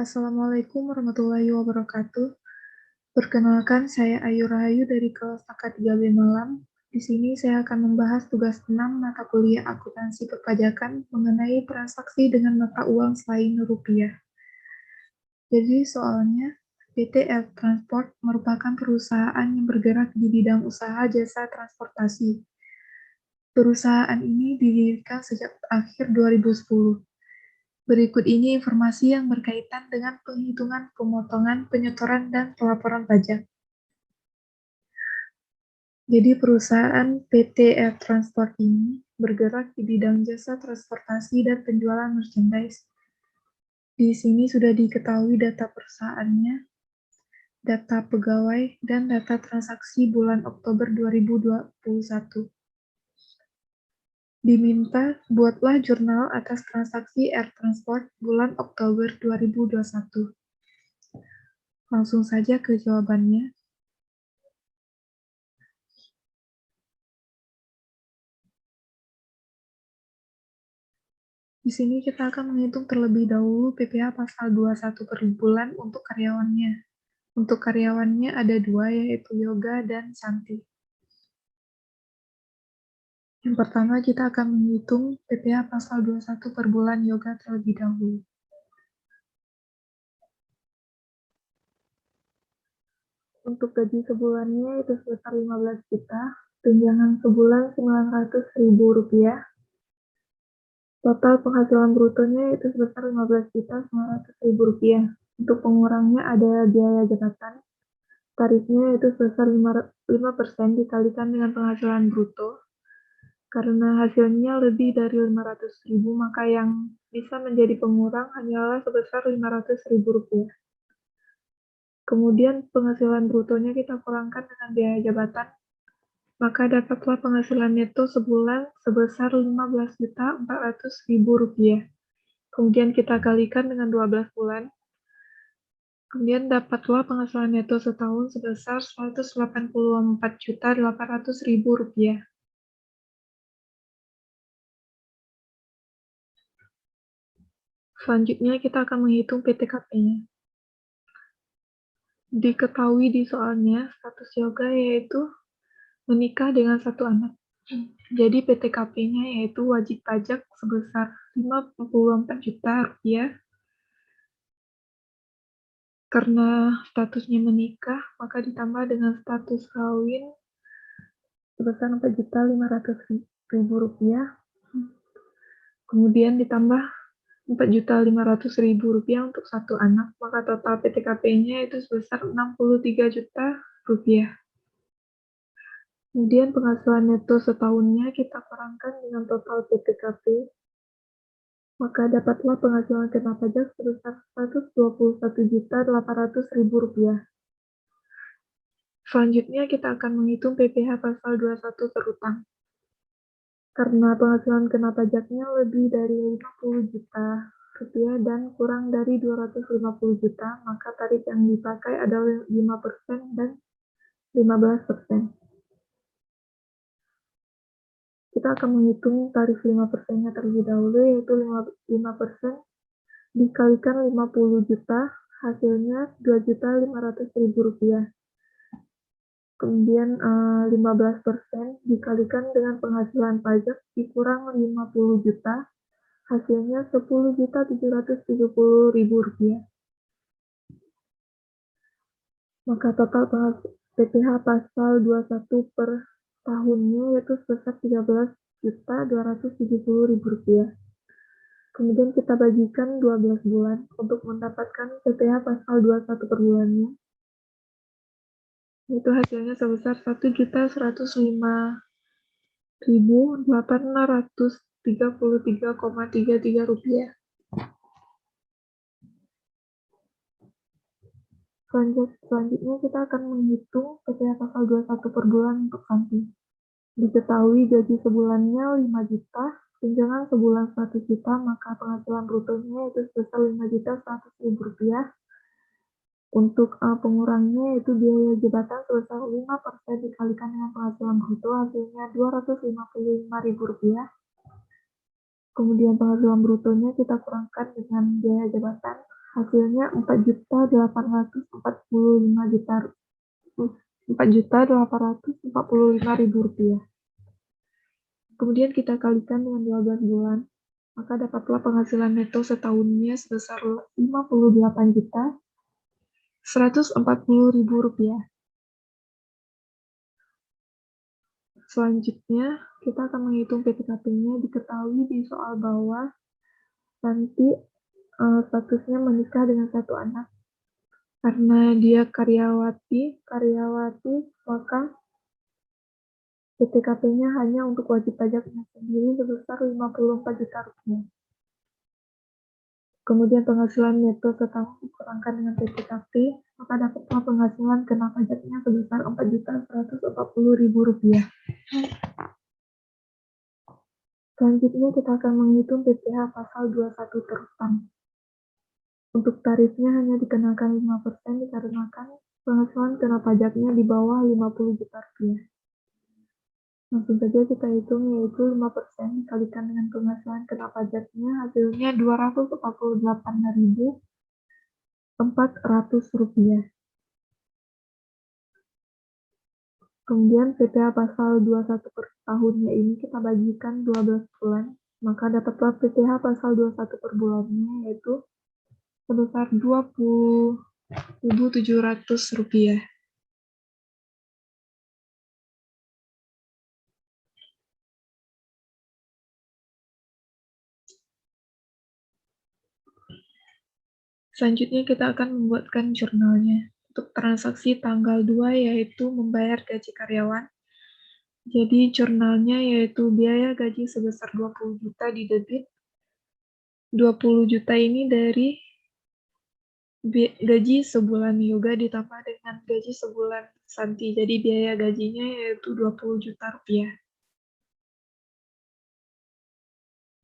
Assalamualaikum warahmatullahi wabarakatuh. Perkenalkan, saya Ayu Rahayu dari kelas AK3B Malam. Di sini saya akan membahas tugas 6 mata kuliah akuntansi perpajakan mengenai transaksi dengan mata uang selain rupiah. Jadi soalnya, PT Air Transport merupakan perusahaan yang bergerak di bidang usaha jasa transportasi. Perusahaan ini didirikan sejak akhir 2010. Berikut ini informasi yang berkaitan dengan penghitungan pemotongan, penyetoran, dan pelaporan pajak. Jadi perusahaan PT Air Transport ini bergerak di bidang jasa transportasi dan penjualan merchandise. Di sini sudah diketahui data perusahaannya, data pegawai, dan data transaksi bulan Oktober 2021. Diminta, buatlah jurnal atas transaksi Air Transport bulan Oktober 2021. Langsung saja ke jawabannya. Di sini kita akan menghitung terlebih dahulu PPh pasal 21 per bulan untuk karyawannya. Untuk karyawannya ada dua, yaitu Yoga dan Santi. Yang pertama kita akan menghitung PPh pasal 21 per bulan Yoga terlebih dahulu. Untuk gaji sebulannya itu sebesar 15 juta, tunjangan sebulan 900.000 rupiah, total penghasilan brutonya itu sebesar 15.900.000 rupiah. Untuk pengurangnya ada biaya jabatan, tarifnya itu sebesar 5% dikalikan dengan penghasilan bruto. Karena hasilnya lebih dari 500.000, maka yang bisa menjadi pengurang hanyalah sebesar 500.000 rupiah. Kemudian penghasilan brutonya kita kurangkan dengan biaya jabatan, maka dapatlah penghasilan neto sebulan sebesar 15.400.000 rupiah. Kemudian kita kalikan dengan 12 bulan, kemudian dapatlah penghasilan neto setahun sebesar 184.800.000 rupiah. Selanjutnya kita akan menghitung PTKP-nya. Diketahui di soalnya status Yoga yaitu menikah dengan satu anak. Jadi PTKP-nya yaitu wajib pajak sebesar 54 juta rupiah. Karena statusnya menikah, maka ditambah dengan status kawin sebesar 4.500.000 rupiah. Kemudian ditambah 4.500.000 rupiah untuk satu anak, maka total PTKP-nya itu sebesar 63 juta rupiah. Kemudian penghasilan neto setahunnya kita kurangkan dengan total PTKP, maka dapatlah penghasilan kena pajak sebesar 121.800.000 rupiah. Selanjutnya kita akan menghitung PPh pasal 21 terutang. Karena penghasilan kena pajaknya lebih dari 50 juta rupiah dan kurang dari 250 juta, maka tarif yang dipakai adalah 5% dan 15%. Kita akan menghitung tarif 5%-nya terlebih dahulu, yaitu 5% dikalikan 50 juta, hasilnya 2.500.000 rupiah. Kemudian 15% dikalikan dengan penghasilan pajak dikurang 50 juta, hasilnya 10.770.000 rupiah. Maka total PPh pasal 21 per tahunnya yaitu sebesar 13.270.000 rupiah. Kemudian kita bagikan 12 bulan untuk mendapatkan PPh pasal 21 per bulannya. Itu hasilnya sebesar 1.105.833,33 rupiah. Selanjutnya kita akan menghitung PPh pasal 21 per bulan untuk Santi. Diketahui gaji sebulannya 5 juta, tunjangan sebulan 100 juta, maka penghasilan brutonya itu sebesar 5.100.000 rupiah. Untuk pengurangnya yaitu biaya jabatan sebesar 5% dikalikan dengan penghasilan bruto, hasilnya 255.000 rupiah. Kemudian penghasilan brutonya kita kurangkan dengan biaya jabatan, Hasilnya 4.845.000 rupiah. Kemudian kita kalikan dengan 12 bulan, maka dapatlah penghasilan neto setahunnya sebesar 58.140.000 rupiah. Selanjutnya, kita akan menghitung PTKP-nya. Diketahui di soal bawah, nanti statusnya menikah dengan satu anak. Karena dia karyawati, maka PTKP-nya hanya untuk wajib pajaknya sendiri sebesar 54 juta rupiah. Kemudian penghasilan neto setahun dikurangkan dengan PTKP, maka dapatlah penghasilan kena pajaknya sebesar 4.140.000 rupiah. Selanjutnya kita akan menghitung PPh pasal 21 terutang. Untuk tarifnya hanya dikenakan 5% dikarenakan penghasilan kena pajaknya di bawah 50 juta rupiah. Langsung saja kita hitung, yaitu 5% dikalikan dengan penghasilan kena pajaknya, hasilnya 248.400 rupiah. Kemudian PPh pasal 21 per tahunnya ini kita bagikan 12 bulan, maka dapatlah PPh pasal 21 per bulannya, yaitu sebesar 20.700 rupiah. Selanjutnya kita akan membuatkan jurnalnya. Untuk transaksi tanggal 2 yaitu membayar gaji karyawan. Jadi jurnalnya yaitu biaya gaji sebesar 20 juta di debit. 20 juta ini dari gaji sebulan yoga ditambah dengan gaji sebulan Santi. Jadi biaya gajinya yaitu 20 juta rupiah.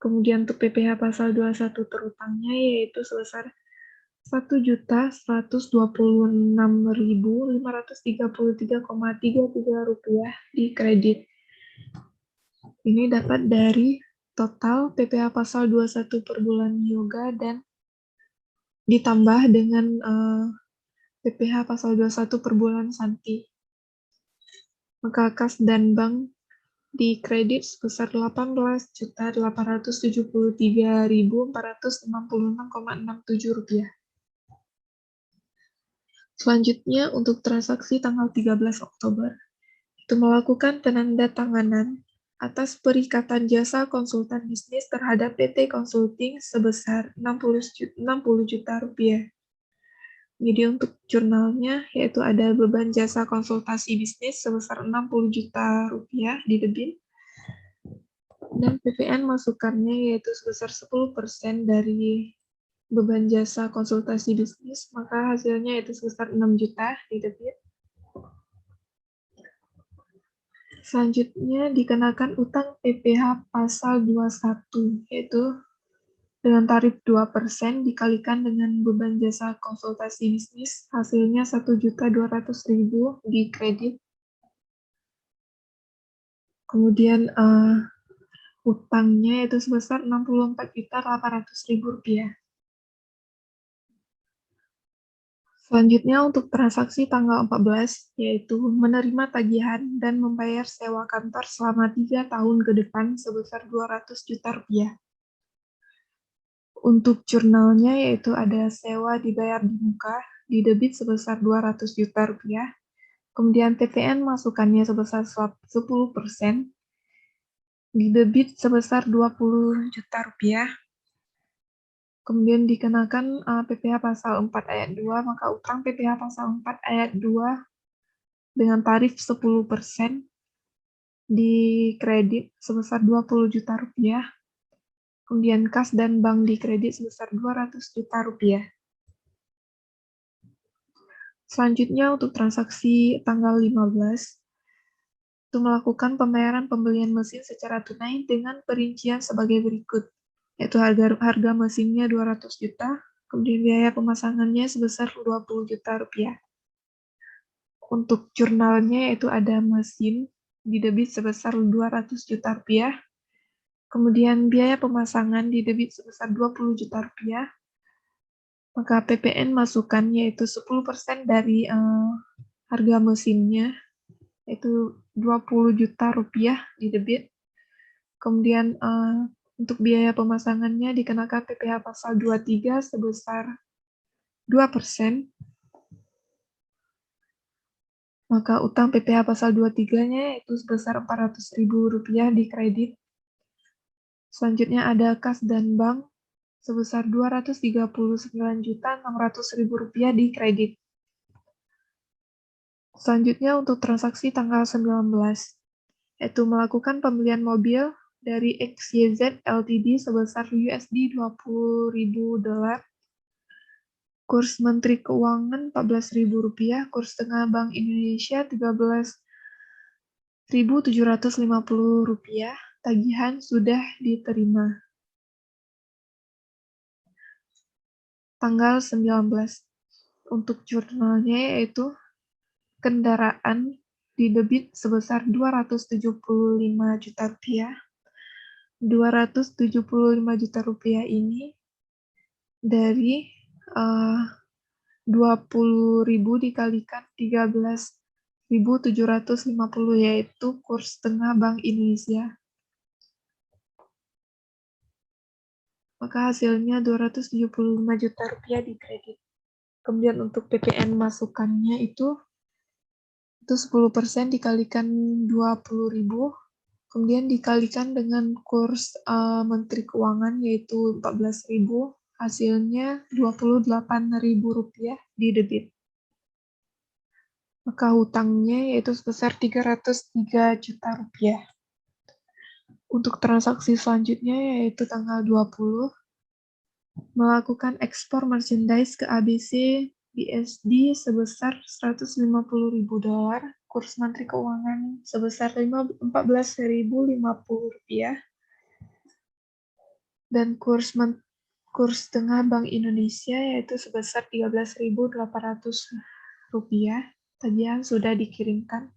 Kemudian untuk PPh pasal 21 terutangnya yaitu sebesar 1.126.533,33 rupiah di kredit. Ini dapat dari total PPh pasal 21 per bulan yoga dan ditambah dengan PPh pasal 21 per bulan Santi. Maka kas dan bank di kredit sebesar 18.873.466,67 rupiah. Selanjutnya untuk transaksi tanggal 13 Oktober, itu melakukan penandatanganan atas perikatan jasa konsultan bisnis terhadap PT Consulting sebesar 60 juta rupiah. Jadi untuk jurnalnya yaitu ada beban jasa konsultasi bisnis sebesar 60 juta rupiah di debit, dan PPN masukannya yaitu sebesar 10% dari beban jasa konsultasi bisnis, maka hasilnya itu sebesar 6 juta di debit. Selanjutnya dikenakan utang PPh pasal 21, yaitu dengan tarif 2% dikalikan dengan beban jasa konsultasi bisnis, hasilnya 1.200.000 di kredit. Kemudian utangnya itu sebesar 64.800.000 rupiah. Selanjutnya untuk transaksi tanggal 14, yaitu menerima tagihan dan membayar sewa kantor selama 3 tahun ke depan sebesar 200 juta rupiah. Untuk jurnalnya yaitu ada sewa dibayar di muka, di debit sebesar 200 juta rupiah, kemudian PPN masukannya sebesar 10%, di debit sebesar 20 juta rupiah, kemudian dikenakan PPh pasal 4 ayat 2, maka utang PPh pasal 4 ayat 2 dengan tarif 10% di kredit sebesar 20 juta rupiah, kemudian kas dan bank di kredit sebesar 200 juta rupiah. Selanjutnya untuk transaksi tanggal 15, itu melakukan pembayaran pembelian mesin secara tunai dengan perincian sebagai berikut, yaitu harga mesinnya 200 juta, kemudian biaya pemasangannya sebesar 20 juta rupiah. Untuk jurnalnya yaitu ada mesin di debit sebesar 200 juta rupiah, kemudian biaya pemasangan di debit sebesar 20 juta rupiah, Maka PPN masukkan yaitu 10% dari harga mesinnya, yaitu 20 juta rupiah di debit. Kemudian untuk biaya pemasangannya dikenakan PPh pasal 23 sebesar 2%. Maka utang PPh pasal 23-nya itu sebesar Rp400.000 di kredit. Selanjutnya ada kas dan bank sebesar Rp239.600.000 di kredit. Selanjutnya untuk transaksi tanggal 19, yaitu melakukan pembelian mobil dari XYZ Ltd sebesar USD $20.000. Kurs Menteri Keuangan Rp14.000, kurs tengah Bank Indonesia Rp13.750, tagihan sudah diterima. Tanggal 19, untuk jurnalnya yaitu kendaraan didebit sebesar Rp275 juta. Rp275 juta ini dari 20.000 dikalikan 13.750, yaitu kurs tengah Bank Indonesia. Maka hasilnya Rp275 juta di kredit. Kemudian untuk PPN masukannya itu 10% dikalikan 20.000, kemudian dikalikan dengan kurs Menteri Keuangan yaitu 14.000, hasilnya Rp28.000 di debit. Maka hutangnya yaitu sebesar Rp303 juta. Untuk transaksi selanjutnya yaitu tanggal 20, melakukan ekspor merchandise ke ABC BSD sebesar $150.000, kurs Menteri Keuangan sebesar Rp14.050, dan kurs tengah Bank Indonesia yaitu sebesar Rp13.800. Tagihan sudah dikirimkan.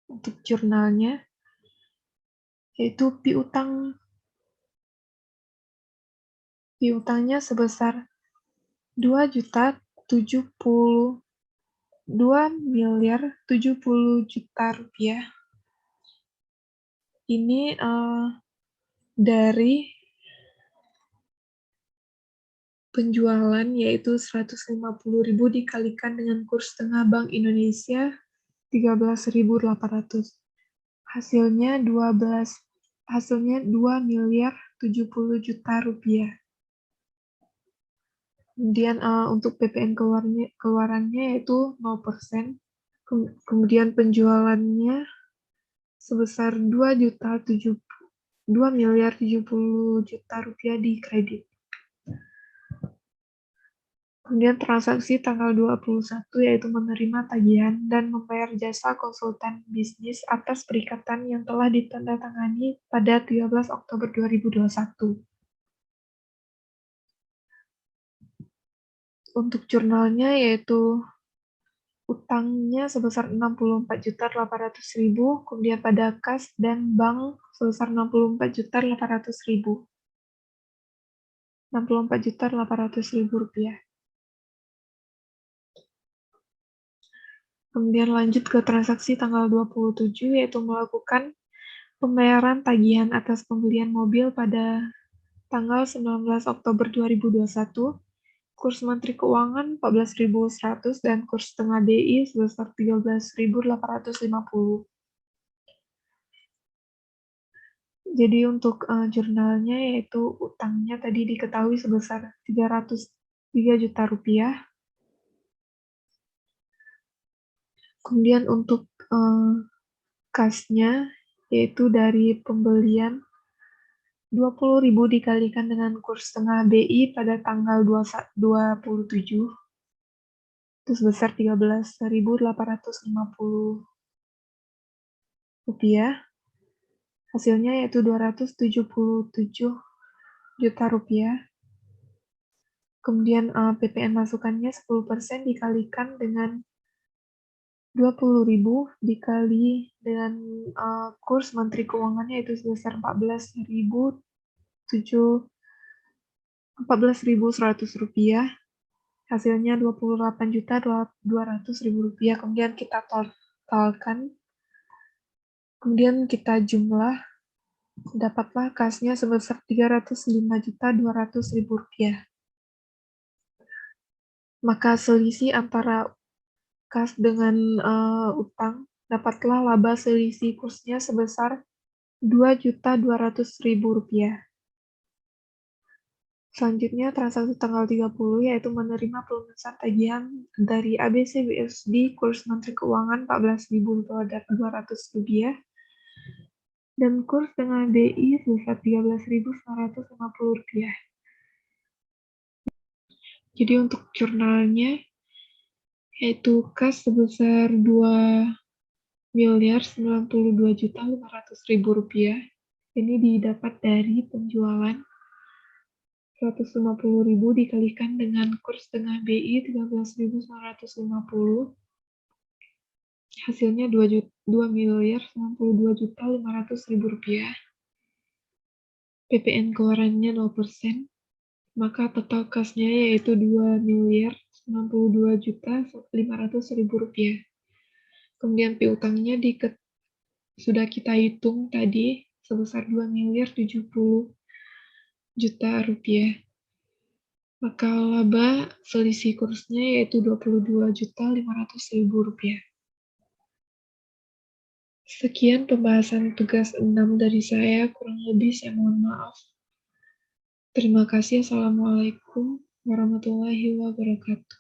Untuk jurnalnya yaitu piutangnya sebesar Rp2.070.000. Ini dari penjualan yaitu 150.000 dikalikan dengan kurs tengah Bank Indonesia 13.800. Hasilnya Rp2.070.000. Kemudian untuk PPN keluarannya yaitu 0%. Kemudian penjualannya sebesar Rp2.070.000 di kredit. Kemudian transaksi tanggal 21 yaitu menerima tagihan dan membayar jasa konsultan bisnis atas perikatan yang telah ditandatangani pada 13 Oktober 2021. Untuk jurnalnya yaitu utangnya sebesar Rp64.800.000, kemudian pada kas dan bank sebesar Rp64.800.000. Rp64.800.000. Kemudian lanjut ke transaksi tanggal 27, yaitu melakukan pembayaran tagihan atas pembelian mobil pada tanggal 19 Oktober 2021, kurs Menteri Keuangan 14.100 dan kurs tengah BI sebesar 13.850. Jadi untuk jurnalnya yaitu utangnya tadi diketahui sebesar Rp303 juta. Kemudian untuk kasnya yaitu dari pembelian 20.000 dikalikan dengan kurs tengah BI pada tanggal 27 itu sebesar Rp13.850. Hasilnya yaitu Rp277 juta. Kemudian PPN masukannya 10% dikalikan dengan 20.000 dikali dengan kurs Menteri Keuangannya itu sebesar Rp14.100, hasilnya Rp28.200.000, kemudian kita totalkan, kemudian kita jumlah, dapatlah kasnya sebesar Rp305.200.000. Maka selisih antara kas dengan utang, dapatlah laba selisih kursnya sebesar Rp2.200.000. Selanjutnya, transaksi tanggal 30 yaitu menerima pelunasan tagihan dari ABC BSD kurs Menteri Keuangan Rp14.200 dan kurs dengan BI sebesar Rp13.950. Jadi untuk jurnalnya yaitu kas sebesar Rp2.092.500.000. Ini didapat dari penjualan Rp150.000 dikalikan dengan kurs tengah BI Rp13.950, hasilnya Rp2.092.500.000. PPN keluarannya 0%, maka total kasnya yaitu Rp2.092.500.000. Kemudian piutangnya sudah kita hitung tadi sebesar Rp2.070.000. Maka laba selisih kursnya yaitu Rp22.500.000. Sekian pembahasan tugas 6 dari saya, kurang lebih saya mohon maaf. Terima kasih. Assalamualaikum warahmatullahi wabarakatuh.